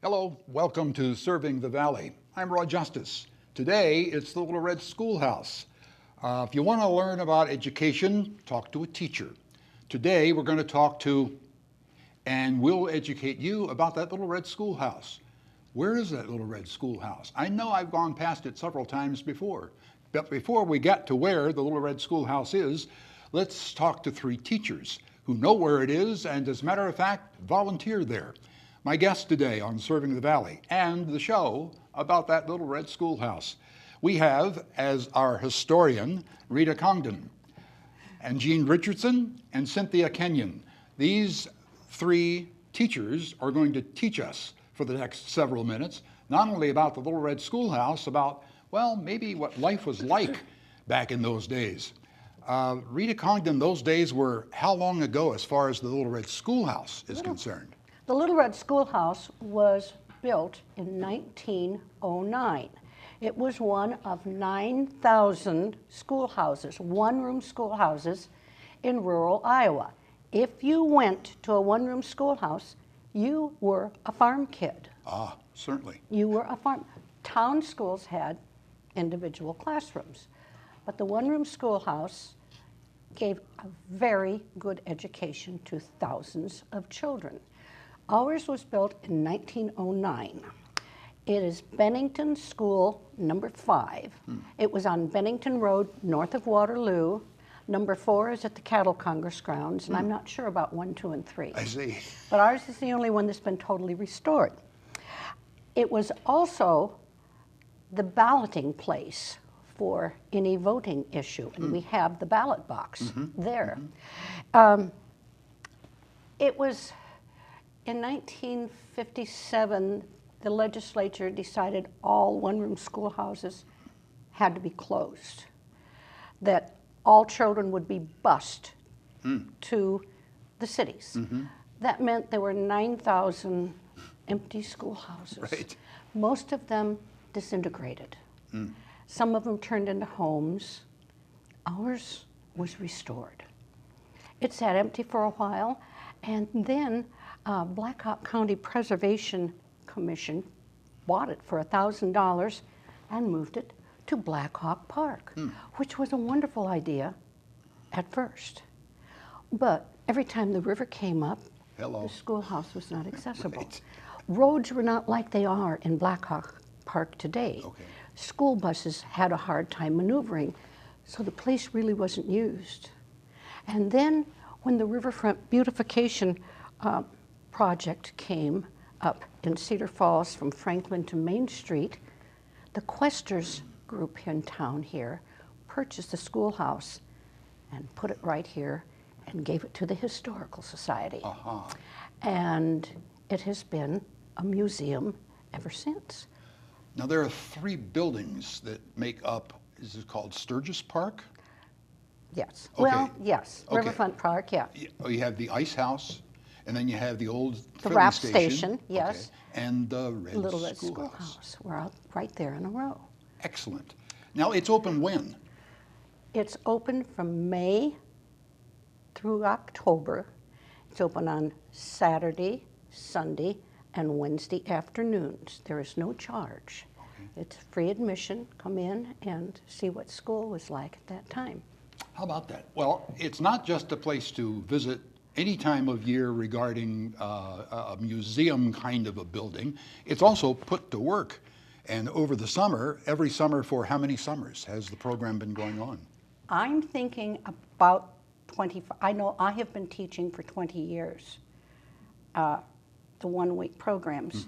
Hello, welcome to Serving the Valley. I'm Roy Justice. Today, it's the Little Red Schoolhouse. If you want to learn about education, talk to a teacher. Today, we're going to talk to, and we'll educate you about that Little Red Schoolhouse. Where is that Little Red Schoolhouse? I know I've gone past it several times before, but before we get to where the Little Red Schoolhouse is, let's talk to three teachers who know where it is and, as a matter of fact, volunteer there. My guest today on Serving the Valley and the show about that Little Red Schoolhouse. We have as our historian Rita Congdon and Jean Richardson and Cynthia Kenyon. These three teachers are going to teach us for the next several minutes, not only about the Little Red Schoolhouse, about, well, maybe what life was like back in those days. Rita Congdon, those days were how long ago as far as the Little Red Schoolhouse is concerned? The Little Red Schoolhouse was built in 1909. It was one of 9,000 schoolhouses, one-room schoolhouses in rural Iowa. If you went to a one-room schoolhouse, you were a farm kid. Ah, certainly. You were a farm. Town schools had individual classrooms, but the one-room schoolhouse gave a very good education to thousands of children. Ours was built in 1909. It is Bennington School number 5. It was on Bennington Road, north of Waterloo. Number 4 is at the Cattle Congress grounds, and I'm not sure about 1, 2, and 3. I see. But ours is the only one that's been totally restored. It was also the balloting place for any voting issue, and we have the ballot box there. It was in 1957, the legislature decided all one-room schoolhouses had to be closed, that all children would be bused to the cities. That meant there were 9,000 empty schoolhouses. Right. Most of them disintegrated. Some of them turned into homes. Ours was restored. It sat empty for a while, and then Blackhawk County Preservation Commission bought it for $1,000 and moved it to Blackhawk Park, which was a wonderful idea at first. But every time the river came up, the schoolhouse was not accessible. Right. Roads were not like they are in Blackhawk Park today. Okay. School buses had a hard time maneuvering, so the place really wasn't used. And then when the riverfront beautification project came up in Cedar Falls from Franklin to Main Street, the Questers group in town here purchased the schoolhouse and put it right here and gave it to the Historical Society. And it has been a museum ever since. Now there are 3 buildings that make up, is it called Sturgis Park? Yes. Okay. Well, yes. Okay. Riverfront Park, yeah. You have the Ice House, and then you have the old filling RAP station, yes. Okay. And the Little Red Schoolhouse. Schoolhouse. We're out right there in a row. Excellent. Now it's open when? It's open from May through October. It's open on Saturday, Sunday, and Wednesday afternoons. There is no charge. It's free admission. Come in and see what school was like at that time. How about that? Well, it's not just a place to visit any time of year regarding a museum kind of a building. It's also put to work. And over the summer, every summer for how many summers has the program been going on? I'm thinking about 20, I know I have been teaching for 20 years, the one-week programs.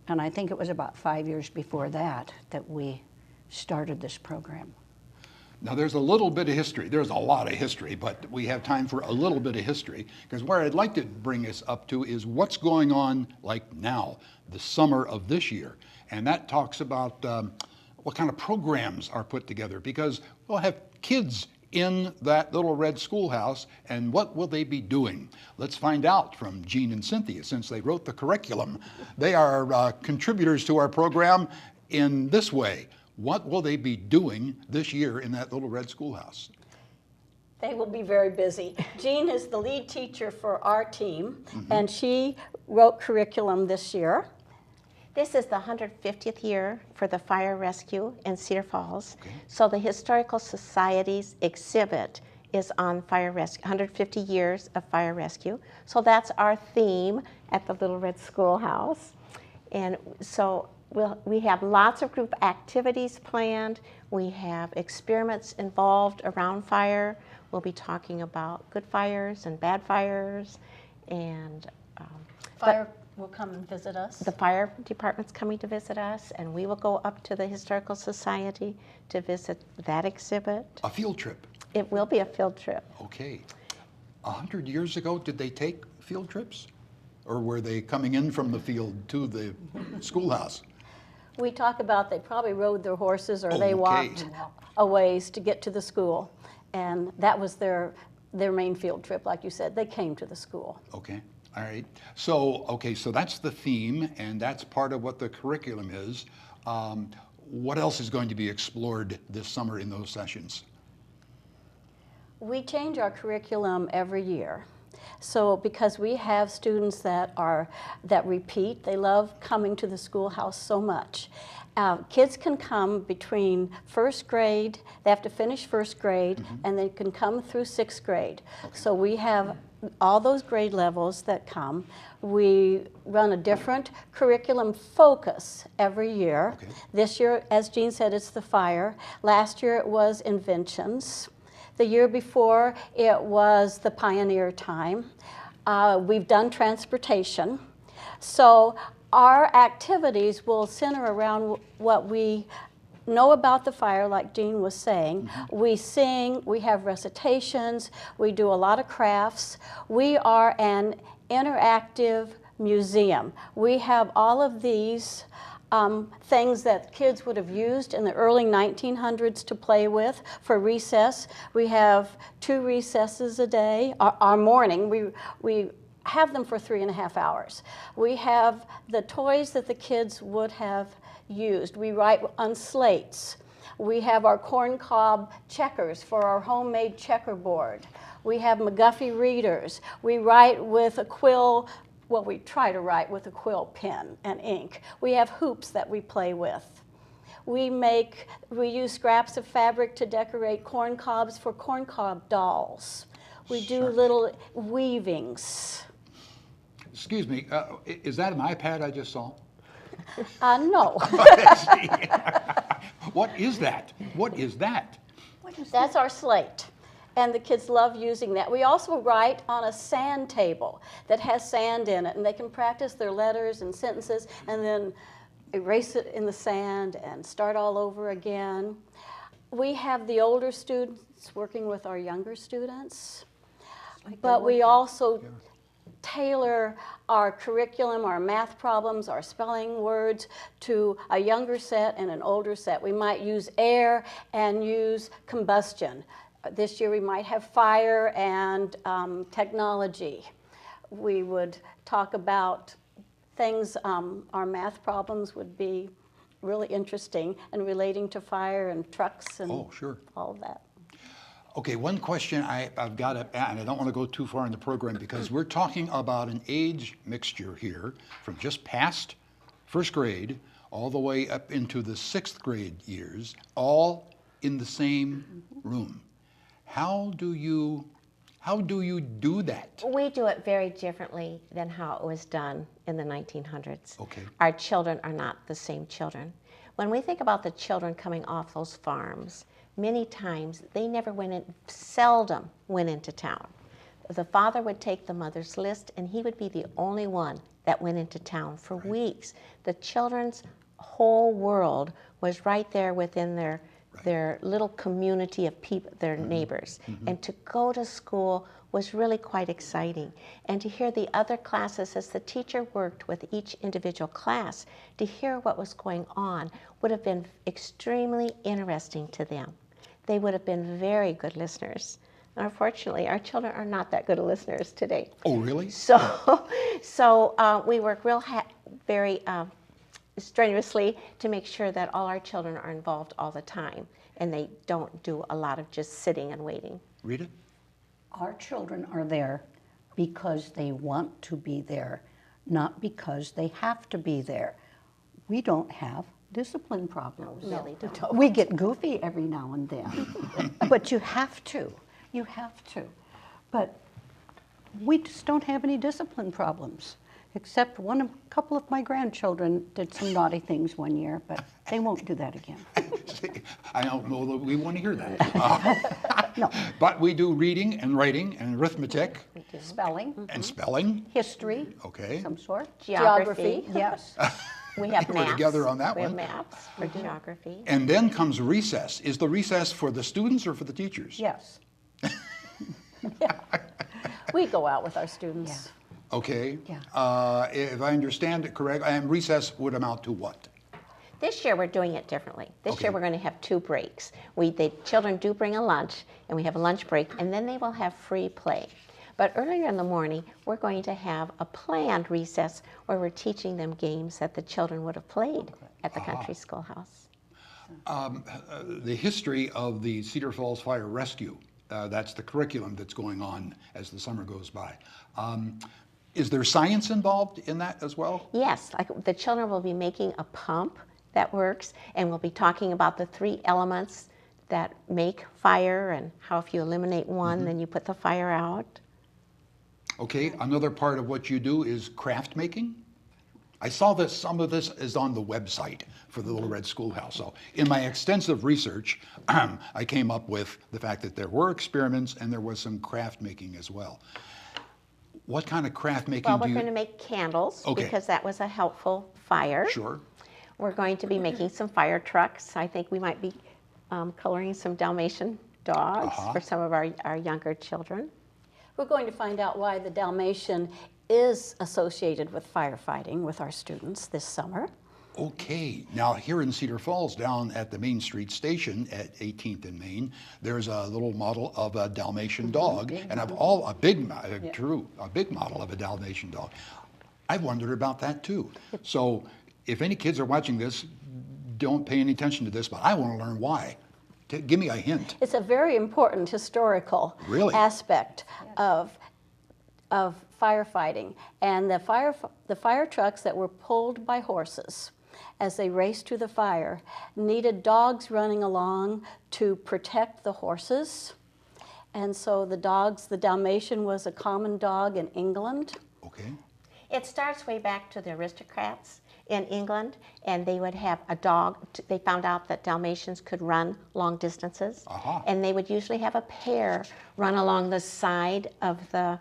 And I think it was about 5 years before that that we started this program. Now there's a little bit of history. There's a lot of history, but we have time for a little bit of history, because where I'd like to bring us up to is what's going on like now, the summer of this year. And that talks about what kind of programs are put together, because we'll have kids in that Little Red Schoolhouse, and what will they be doing? Let's find out from Jean and Cynthia, since they wrote the curriculum. They are contributors to our program in this way. What will they be doing this year in that Little Red Schoolhouse? They will be very busy. Jean is the lead teacher for our team, and she wrote curriculum this year. This is the 150th year for the fire rescue in Cedar Falls. Okay. So the Historical Society's exhibit is on fire rescue, 150 years of fire rescue. So that's our theme at the Little Red Schoolhouse. And so we have lots of group activities planned. We have experiments involved around fire. We'll be talking about good fires and bad fires. And Fire will come and visit us. the fire department's coming to visit us, and we will go up to the Historical Society to visit that exhibit. A field trip. It will be a field trip. Okay. 100 years ago, did they take field trips? Or were they coming in from the field to the schoolhouse? We talk about they probably rode their horses or they Okay. walked a ways to get to the school. And that was their main field trip, like you said. They came to the school. Okay, all right. So, okay, so that's the theme, and that's part of what the curriculum is. What else is going to be explored this summer in those sessions? We change our curriculum every year. So because we have students that repeat, they love coming to the schoolhouse so much. Kids can come between first grade, they have to finish first grade, and they can come through sixth grade. Okay. So we have all those grade levels that come. We run a different curriculum focus every year. Okay. This year, as Jean said, it's the fire. Last year it was inventions. The year before, it was the pioneer time. We've done transportation. So our activities will center around what we know about the fire, like Jean was saying. Mm-hmm. We sing, we have recitations, we do a lot of crafts. We are an interactive museum. We have all of these things that kids would have used in the early 1900s to play with for recess. We have 2 recesses a day. Our morning, we have them for 3.5 hours. We have the toys that the kids would have used. We write on slates. We have our corncob checkers for our homemade checkerboard. We have McGuffey readers. We write with a quill. Well, we try to write with a quill pen and ink. We have hoops that we play with. We use scraps of fabric to decorate corn cobs for corncob dolls. We do little weavings. Excuse me, is that an iPad I just saw? No. What is that? What is that? That's our slate. And the kids love using that. We also write on a sand table that has sand in it, and they can practice their letters and sentences and then erase it in the sand and start all over again. We have the older students working with our younger students, but we also tailor our curriculum, our math problems, our spelling words to a younger set and an older set. We might use air and use combustion. This year we might have fire and technology. We would talk about things, our math problems would be really interesting and relating to fire and trucks and all of that. Okay, one question I've got to add, and I don't want to go too far in the program because we're talking about an age mixture here from just past first grade all the way up into the 6th grade years, all in the same room. How do you do that? We do it very differently than how it was done in the 1900s. Okay. Our children are not the same children. When we think about the children coming off those farms, many times they seldom went into town. The father would take the mother's list and he would be the only one that went into town for weeks. The children's whole world was right there within their little community of people, their neighbors. And to go to school was really quite exciting. And to hear the other classes, as the teacher worked with each individual class, to hear what was going on would have been extremely interesting to them. They would have been very good listeners. And unfortunately, our children are not that good of listeners today. Oh, really? So we work very strenuously to make sure that all our children are involved all the time and they don't do a lot of just sitting and waiting. Rita? Our children are there because they want to be there, not because they have to be there. we don't have discipline problems. No, really don't. We get goofy every now and then, but you have to. You have to. But we just don't have any discipline problems, except a couple of my grandchildren did some naughty things one year, but they won't do that again. I don't know that we want to hear that. No. But we do reading and writing and arithmetic Spelling, and spelling. history, Okay. some sort. Geography. Yes. We have We're maps. together on that we one. have maps for geography. And then comes recess. Is the recess for the students or for the teachers? Yes. We go out with our students. Okay. Yeah. If I understand it correct, and recess would amount to what? This year we're doing it differently. This Okay. year we're going to have 2 breaks. The children do bring a lunch, and we have a lunch break, and then they will have free play. But earlier in the morning, we're going to have a planned recess where we're teaching them games that the children would have played at the country schoolhouse. The history of the Cedar Falls Fire Rescue. That's the curriculum that's going on as the summer goes by. Is there science involved in that as well? Yes, like the children will be making a pump that works, and we'll be talking about the 3 elements that make fire and how if you eliminate one, then you put the fire out. Okay, another part of what you do is craft making. I saw that some of this is on the website for the Little Red Schoolhouse. So in my extensive research, I came up with the fact that there were experiments and there was some craft making as well. What kind of craft making Well, do we're you? going to make candles Okay. because that was a helpful fire. Sure. We're going to be making some fire trucks. I think we might be coloring some Dalmatian dogs for some of our younger children. We're going to find out why the Dalmatian is associated with firefighting with our students this summer. Okay, now here in Cedar Falls, down at the Main Street station at 18th and Main, there's a little model of a Dalmatian dog, and a big model of a Dalmatian dog. I've wondered about that too. So if any kids are watching this, don't pay any attention to this, but I want to learn why. Give me a hint. It's a very important historical Really? aspect of firefighting. And the fire trucks that were pulled by horses as they raced to the fire needed dogs running along to protect the horses. And so the Dalmatian was a common dog in England. Okay. It starts way back to the aristocrats in England, and they would have a dog. They found out that Dalmatians could run long distances, and they would usually have a pair run along the side of the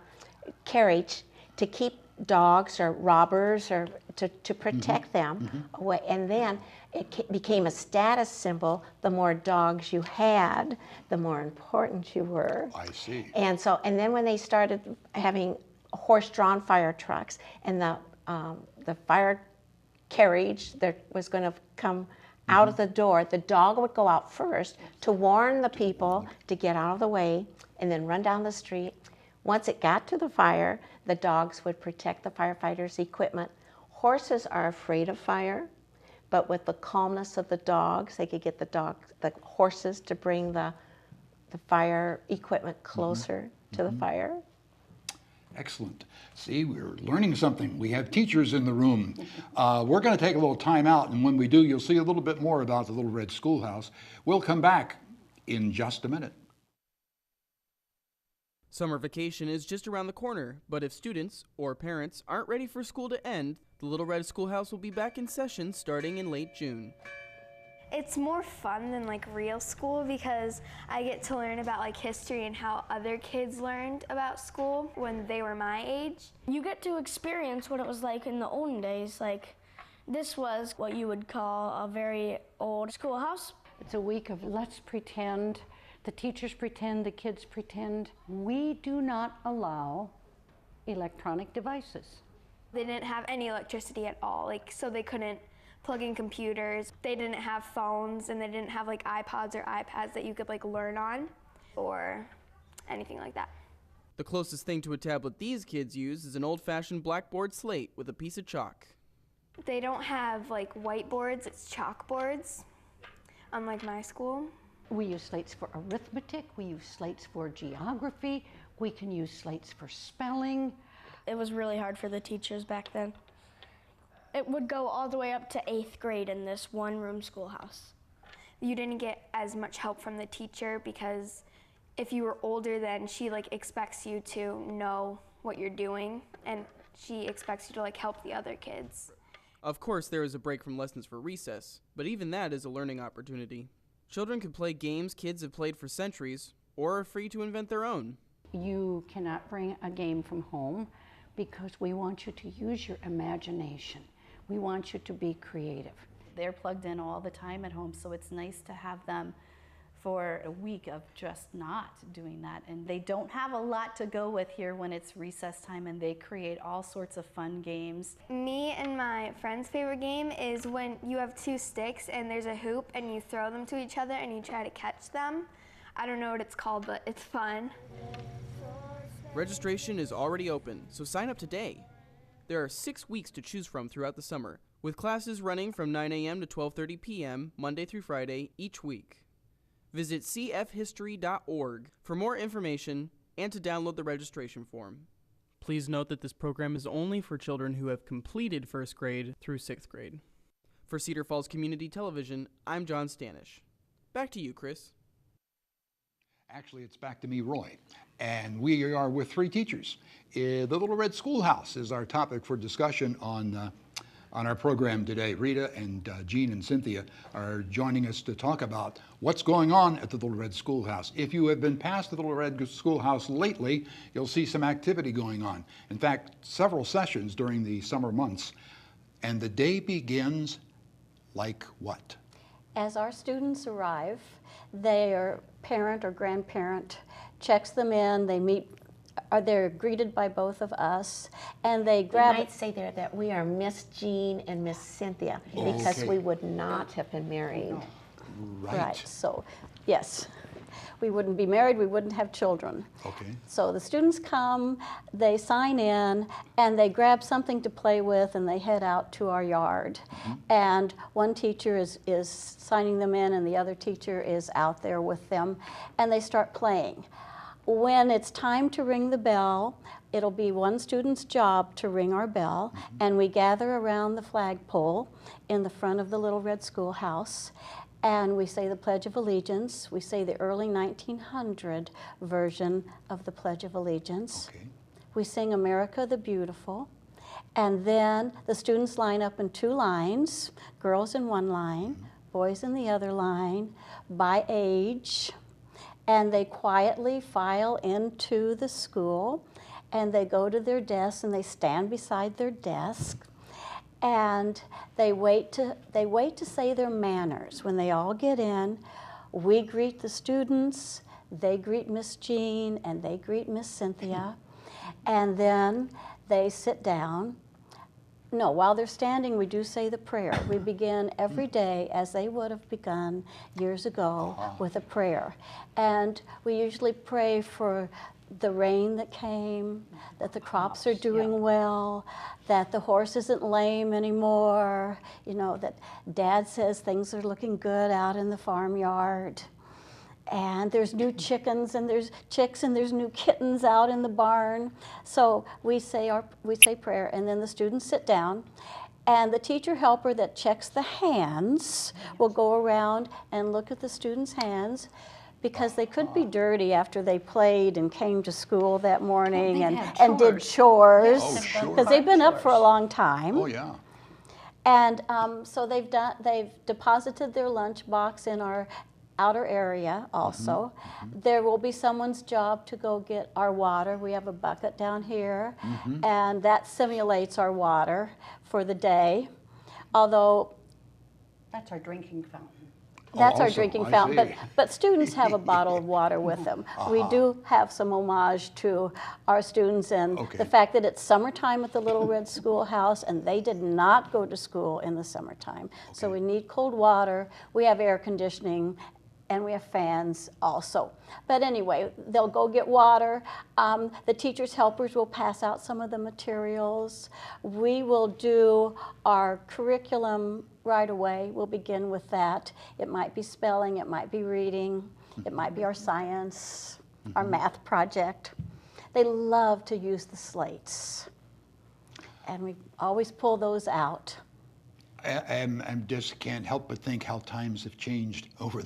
carriage to keep dogs or robbers or to protect them away. And then it became a status symbol. The more dogs you had, the more important you were. I see. And then when they started having horse-drawn fire trucks and the fire carriage that was going to come out of the door, the dog would go out first to warn the people to get out of the way and then run down the street. Once it got to the fire, the dogs would protect the firefighters' equipment. Horses are afraid of fire, but with the calmness of the dogs, they could get the horses to bring the fire equipment closer to the fire. Excellent. See, we're learning something. We have teachers in the room. We're going to take a little time out, and when we do, you'll see a little bit more about the Little Red Schoolhouse. We'll come back in just a minute. Summer vacation is just around the corner, but if students or parents aren't ready for school to end, the Little Red Schoolhouse will be back in session starting in late June. It's more fun than like real school because I get to learn about like history and how other kids learned about school when they were my age. You get to experience what it was like in the olden days. Like this was what you would call a very old schoolhouse. It's a week of let's pretend. The teachers pretend, the kids pretend. We do not allow electronic devices. They didn't have any electricity at all, so they couldn't plug in computers. They didn't have phones, and they didn't have like iPods or iPads that you could like learn on or anything like that. The closest thing to a tablet these kids use is an old-fashioned blackboard slate with a piece of chalk. They don't have like whiteboards, it's chalkboards, unlike my school. We use slates for arithmetic, we use slates for geography, we can use slates for spelling. It was really hard for the teachers back then. it would go all the way up to 8th grade in this one-room schoolhouse. You didn't get as much help from the teacher because if you were older, then she like expects you to know what you're doing, and she expects you to like help the other kids. Of course, there is a break from lessons for recess, but even that is a learning opportunity. Children can play games kids have played for centuries, or are free to invent their own. You cannot bring a game from home because we want you to use your imagination. We want you to be creative. They're plugged in all the time at home, so it's nice to have them for a week of just not doing that. And they don't have a lot to go with here when it's recess time, and they create all sorts of fun games. Me and my friend's favorite game is when you have two sticks and there's a hoop and you throw them to each other and you try to catch them. I don't know what it's called, but it's fun. Registration is already open, so sign up today. There are 6 weeks to choose from throughout the summer, with classes running from 9 a.m. to 12:30 p.m. Monday through Friday each week. Visit cfhistory.org for more information and to download the registration form. Please note that this program is only for children who have completed 1st grade through 6th grade. For Cedar Falls Community Television, I'm John Stanish. Back to you, Chris. Actually, it's back to me, Roy. And we are with 3 teachers. The Little Red Schoolhouse is our topic for discussion on our program today. Rita and Jean and Cynthia are joining us to talk about what's going on at the Little Red Schoolhouse. If you have been past the Little Red Schoolhouse lately, you'll see some activity going on. In fact, several sessions during the summer months. And the day begins like what? As our students arrive, their parent or grandparent checks them in, they're greeted by both of us, and they grab... You might say there that we are Miss Jean and Miss Cynthia, because Okay. we would not have been married. Right. So, yes, we wouldn't be married, we wouldn't have children. Okay. So the students come, they sign in, and they grab something to play with, and they head out to our yard. And one teacher is signing them in, and the other teacher is out there with them, and they start playing. When it's time to ring the bell, it'll be one student's job to ring our bell, and we gather around the flagpole in the front of the Little Red Schoolhouse, and we say the Pledge of Allegiance. We say the early 1900 version of the Pledge of Allegiance. Okay. We sing America the Beautiful, and then the students line up in 2 lines, girls in one line, boys in the other line, by age. And they quietly file into the school, and they go to their desks, and they stand beside their desk, and they wait to say their manners. When they all get in, we greet the students, they greet Miss Jean, and they greet Miss Cynthia, and then they sit down. No, while they're standing, we do say the prayer. We begin every day as they would have begun years ago with a prayer. And we usually pray for the rain that came, that the crops are doing well, that the horse isn't lame anymore, you know, that Dad says things are looking good out in the farmyard. And there's new chickens, and there's chicks, and there's new kittens out in the barn. So we say prayer, and then the students sit down, and the teacher helper that checks the hands will go around and look at the students' hands, because they could be dirty after they played and came to school that morning and did chores, Oh, sure. because they've been up for a long time. Oh, yeah. And so they've deposited their lunchbox in our outer area also. There will be someone's job to go get our water. We have a bucket down here, and that simulates our water for the day. Although That's our drinking fountain. that's our also, drinking I fountain, see. but students have a bottle of water with them. We do have some homage to our students and Okay. the fact that it's summertime at the Little Red Schoolhouse, and they did not go to school in the summertime. So Okay. we need cold water, we have air conditioning, and we have fans also. But anyway, they'll go get water. The teachers' helpers will pass out some of the materials. We will do our curriculum right away. We'll begin with that. It might be spelling, it might be reading, it might be our science, our math project. They love to use the slates. and we always pull those out. I just can't help but think how times have changed over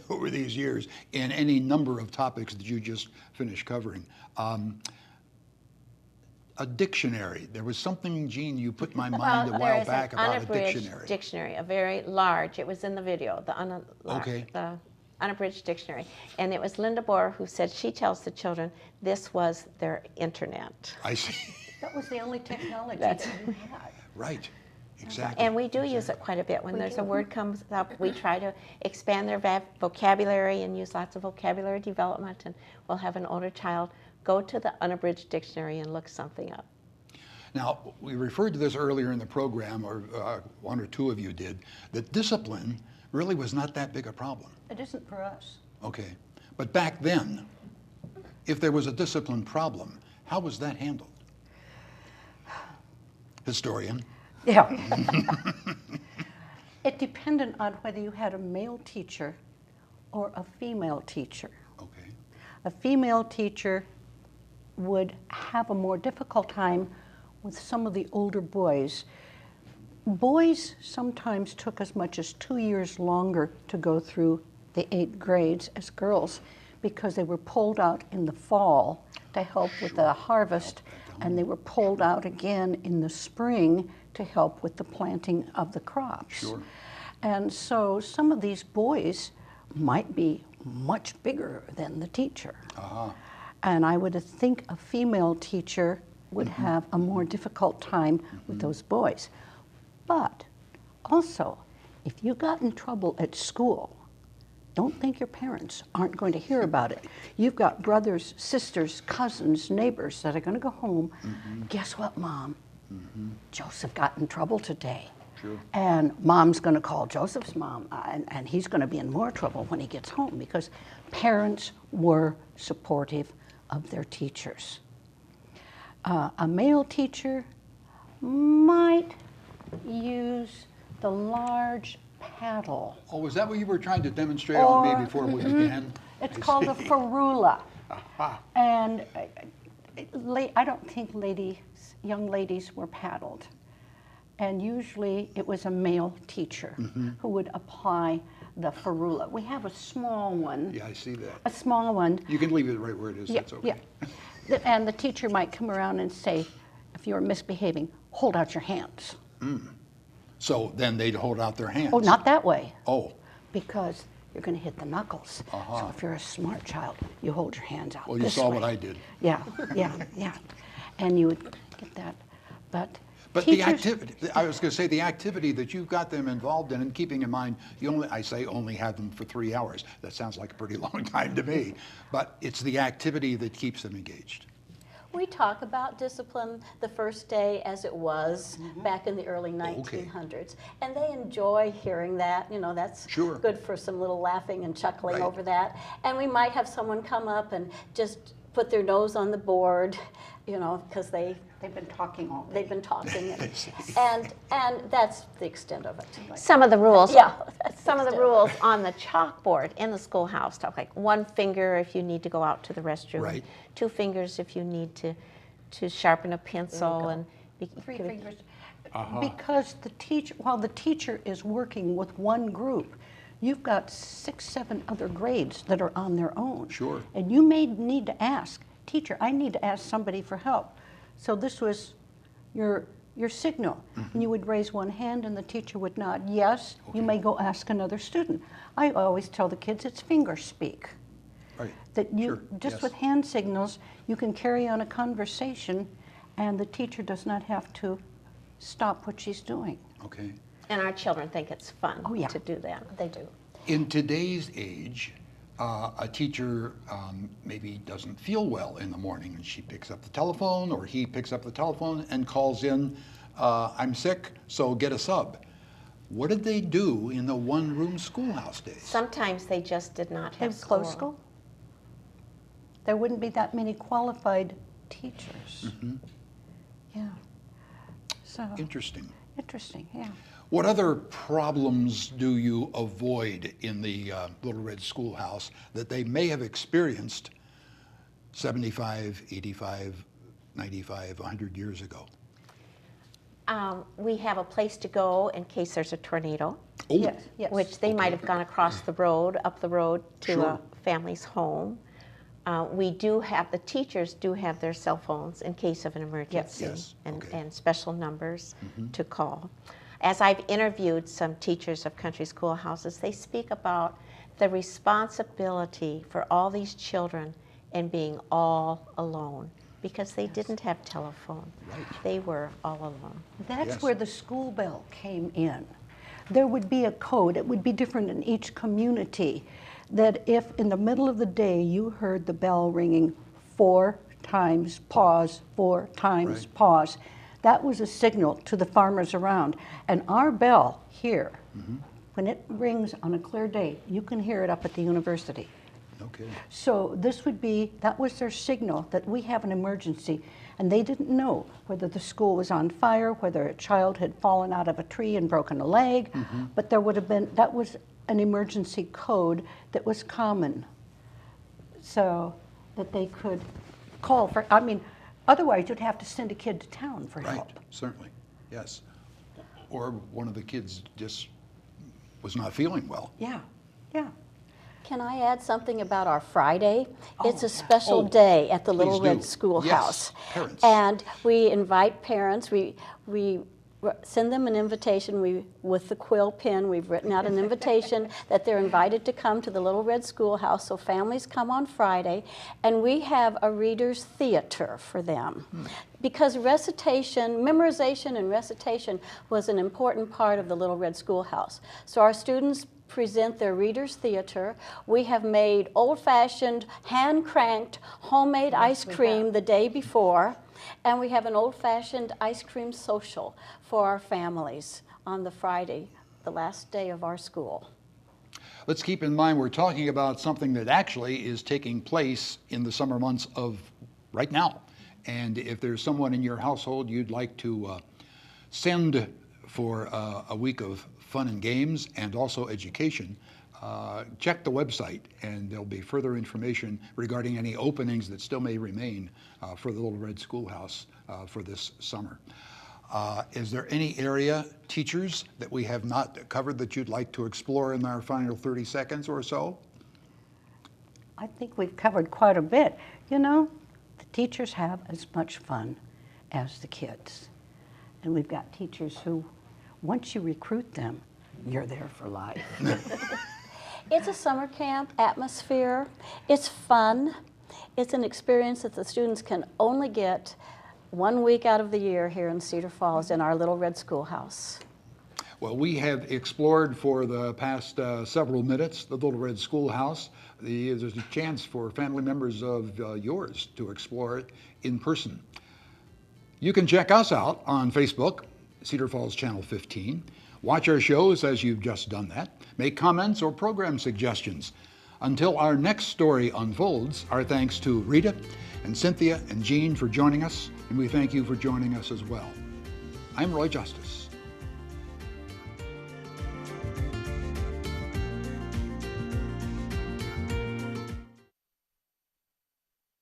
over these years in any number of topics that you just finished covering. A dictionary. There was something, Jean, you put in my mind a while back about a unabridged dictionary. dictionary, a very large. It was in the video. Okay. The unabridged dictionary, and it was Linda Bohr who said she tells the children this was their internet. I see. That was the only technology that you had. Right. Exactly. And we do use it quite a bit. When there's a word comes up, we try to expand their vocabulary and use lots of vocabulary development. And we'll have an older child go to the unabridged dictionary and look something up. Now, we referred to this earlier in the program, or one or two of you did, that discipline really was not that big a problem. It isn't for us. Okay. But back then, if there was a discipline problem, how was that handled? Historian. Yeah. It depended on whether you had a male teacher or a female teacher. Okay. A female teacher would have a more difficult time with some of the older boys. Boys sometimes took as much as 2 years longer to go through the 8 grades as girls because they were pulled out in the fall to help with the harvest, and they were pulled out again in the spring to help with the planting of the crops. Sure. And so some of these boys might be much bigger than the teacher. And I would think a female teacher would have a more difficult time with those boys. But also, if you got in trouble at school, don't think your parents aren't going to hear about it. You've got brothers, sisters, cousins, neighbors that are going to go home. Guess what, Mom? Joseph got in trouble today. Sure. And Mom's going to call Joseph's mom, and he's going to be in more trouble when he gets home, because parents were supportive of their teachers. A male teacher might use the large paddle. Oh, was that what you were trying to demonstrate on me before we began? It's I called a see. ferula. Aha. And I don't think young ladies were paddled. And usually it was a male teacher who would apply the ferula. We have a small one. Yeah, I see that. A small one. You can leave it right where it is. That's okay. Yeah. And the teacher might come around and say, if you're misbehaving, hold out your hands. So then they'd hold out their hands. Oh, not that way, Oh, because you're going to hit the knuckles. So if you're a smart child, you hold your hands out well, you this saw way. what I did. Yeah. And you would get that. But But teachers, the activity, I was going to say, the activity that you've got them involved in, and keeping in mind, I say only have them for 3 hours. That sounds like a pretty long time to me. But it's the activity that keeps them engaged. We talk about discipline the first day as it was back in the early 1900s. And they enjoy hearing that. You know, that's Sure. good for some little laughing and chuckling Right. over that. And we might have someone come up and just put their nose on the board, you know, because they've been talking all day. they've been talking. And that's the extent of it. Some of the rules, Yeah, some of the rules on the chalkboard in the schoolhouse talk like 1 finger if you need to go out to the restroom, Right. 2 fingers if you need to sharpen a pencil, and 3 fingers. Because while the teacher is working with one group, you've got 6, 7 other grades that are on their own. Sure. And you may need to ask, teacher, I need to ask somebody for help. So this was your signal. And you would raise one hand and the teacher would nod, yes, you may go ask another student. I always tell the kids it's finger speak. Right. That you, Sure. just Yes. with hand signals, you can carry on a conversation and the teacher does not have to stop what she's doing. Okay. and our children think it's fun Oh, yeah. to do that. They do. In today's age, a teacher maybe doesn't feel well in the morning, and she picks up the telephone, or he picks up the telephone and calls in, I'm sick, so get a sub. What did they do in the one-room schoolhouse days? Sometimes they just did not They have would close school. There wouldn't be that many qualified teachers. Yeah. So, Interesting. interesting, yeah. What other problems do you avoid in the Little Red Schoolhouse that they may have experienced 75, 85, 95, 100 years ago? We have a place to go in case there's a tornado, Oh, Yes, yes. which they might have gone across the road, up the road to Sure. a family's home. We do have, the teachers do have their cell phones in case of an emergency Yes, okay. and special numbers to call. As I've interviewed some teachers of country schoolhouses, they speak about the responsibility for all these children and being all alone because they didn't have telephone. They were all alone. That's Yes. where the school bell came in. There would be a code, it would be different in each community, that if in the middle of the day you heard the bell ringing 4 times, pause, 4 times, Right. pause, that was a signal to the farmers around. And our bell here, when it rings on a clear day, you can hear it up at the university. Okay. So this would be, that was their signal that we have an emergency. And they didn't know whether the school was on fire, whether a child had fallen out of a tree and broken a leg, but there would have been, that was an emergency code that was common. So that they could call for, I mean, otherwise you'd have to send a kid to town for Right, help. certainly, yes. Or one of the kids just was not feeling well. Yeah, yeah. Can I add something about our Friday? It's Oh, a special Oh, day at the please Little Red do. Schoolhouse. Yes, parents. And we invite parents. We send them an invitation. With the quill pen, we've written out an invitation that they're invited to come to the Little Red Schoolhouse. So families come on Friday, and we have a reader's theater for them. Because recitation, memorization and recitation was an important part of the Little Red Schoolhouse. So our students present their reader's theater. We have made old-fashioned, hand-cranked, homemade ice cream the day before, and we have an old-fashioned ice cream social for our families on the Friday, the last day of our school. Let's keep in mind we're talking about something that actually is taking place in the summer months of right now. And if there's someone in your household you'd like to send for a week of fun and games and also education, check the website and there'll be further information regarding any openings that still may remain for the Little Red Schoolhouse for this summer. Is there any area, teachers, that we have not covered that you'd like to explore in our final 30 seconds or so? I think we've covered quite a bit. You know, the teachers have as much fun as the kids. And we've got teachers who, once you recruit them, you're there for life. It's a summer camp atmosphere. It's fun. It's an experience that the students can only get 1 week out of the year here in Cedar Falls in our Little Red Schoolhouse. Well, we have explored for the past several minutes the Little Red Schoolhouse. There's a chance for family members of yours to explore it in person. You can check us out on Facebook, Cedar Falls Channel 15. Watch our shows as you've just done that. Make comments or program suggestions. Until our next story unfolds, our thanks to Rita and Cynthia and Jean for joining us, and we thank you for joining us as well. I'm Roy Justice.